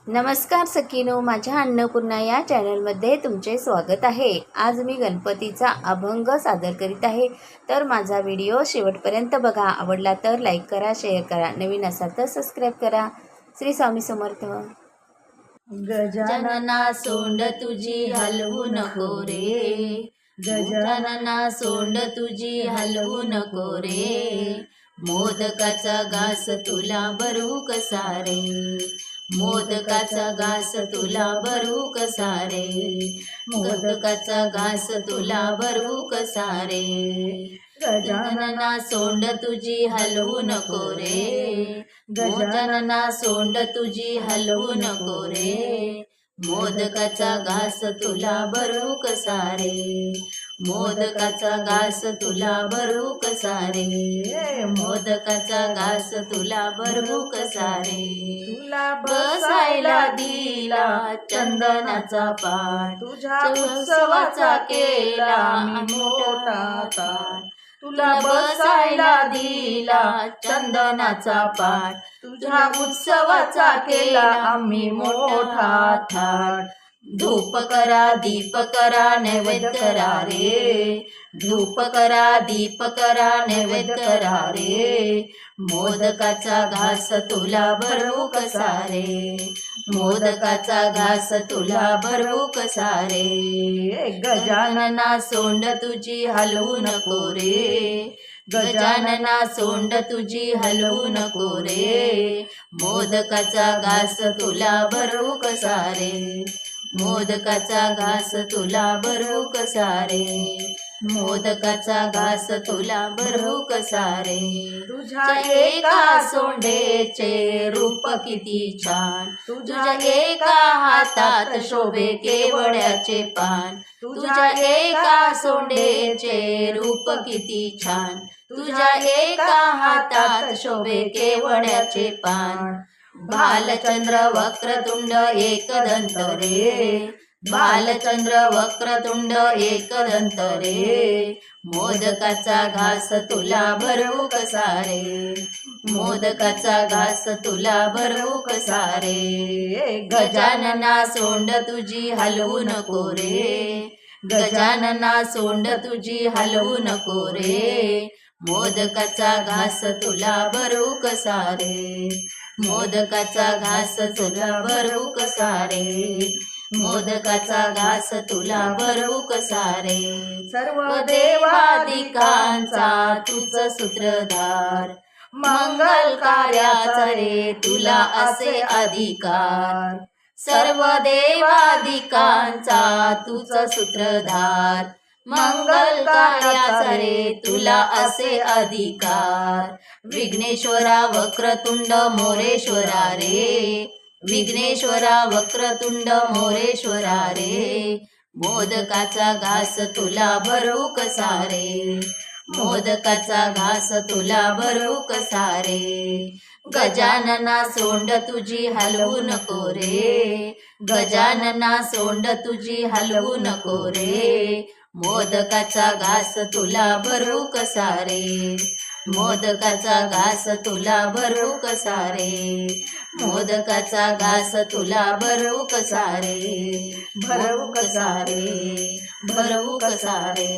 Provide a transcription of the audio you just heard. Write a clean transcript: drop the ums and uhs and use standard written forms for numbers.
नमस्कार सखीनो, माझ्या अन्नपूर्णा या चॅनलमध्ये तुमचे स्वागत आहे। आज मी गणपतीचा अभंग सादर करीत आहे, तर माझा व्हिडिओ शेवटपर्यंत बघा। आवडला तर लाईक करा, शेअर करा, नवीन असाल तर सबस्क्राईब करा। श्री स्वामी समर्थ। गजानना सोंड तुझी हलवू नको रे, गजानना सोंड तुझी हलवू नको रे, मोदकाचा घास तुला भरू कसा रे, मोदकाचा घास तुला भरू कसा रे, मोदकाचा घास तुला भरू कसा रे, गजानना सोंड तुझी हलवू नको रे, गजानना सोंड तुझी हलवू नको रे, मोदकाचा घास तुला भरू कसा रे, मोदकाचा घास तुला भरू कसा रे, मोदकाचा घास तुला भरू कसा रे, तुला बसायला दिला चंदनाचा पाट, तुझ्या उत्सवाचा केला मी मोठा थाट, तुला बसायला दिला चंदनाचा पाट, तुझ्या उत्सवाचा केला आम्ही मोठा थाट, धूप करा दीप करा नैवेद्य करा रे, धूप करा दीप करा नैवेद्य करा रे, मोदकाचा घास तुला भरू कसा रे, मोदकाचा घास तुला भरू कसा रे, गजानना सोंड तुझी हलवू नको रे, गजानना सोंड तुझी हलवू नको रे, मोदकाचा घास तुला भरू कसा रे, मोदकाचा घास तुला भरू कसा रे, मोदकाचा घास तुला भरू कसा रे, तुझ्या एका सोंडेचे रूप किती छान, तुझ्या एका हातात शोभे केवड्याचे पान, तुझ्या एका सोंडेचे रूप किती छान, तुझ्या एका हातात शोभे केवड्याचे पान, भालचंद्र वक्रतुंड एकदंत रे, भालचंद्र वक्रतुंड एकदंत रे, मोदकाचा घास तुला भरू कसा रे, मोदकाचा घास तुला भरू कसा रे, गजानना सोंड तुझी हलवू नको रे, गजानना सोंड तुझी हलवू नको रे, मोदकाचा घास तुला भरू कसा रे, मोदकाचा घास तुला भरू कसा रे, मोदकाचा घास तुला भरू कसा रे, सर्व देवादिकांचा तुझ सूत्रधार, मंगल कार्याचा रे तुला असे अधिकार, सर्व देवादिकांचा तुझ सूत्रधार, मंगल कार्याचा रे तुला असे अधिकार, विघ्नेश्वरा वक्रतुंड मोरेश्वरा रे, विघ्नेश्वरा वक्रतुंड मोरेश्वरा रे, मोदकाचा घास तुला भरू कसा रे, मोदकाचा घास तुला भरू कसा रे, गजानना सोंड तुझी हलवू नको रे, गजानना सोंड तुझी हलवू नको रे, मोदकाचा घास तुला भरू कसा रे, मोदकाचा घास तुला भरू कसा रे, मोदकाचा घास तुला भरू कसा रे, भरू कसा रे, भरू कसा रे।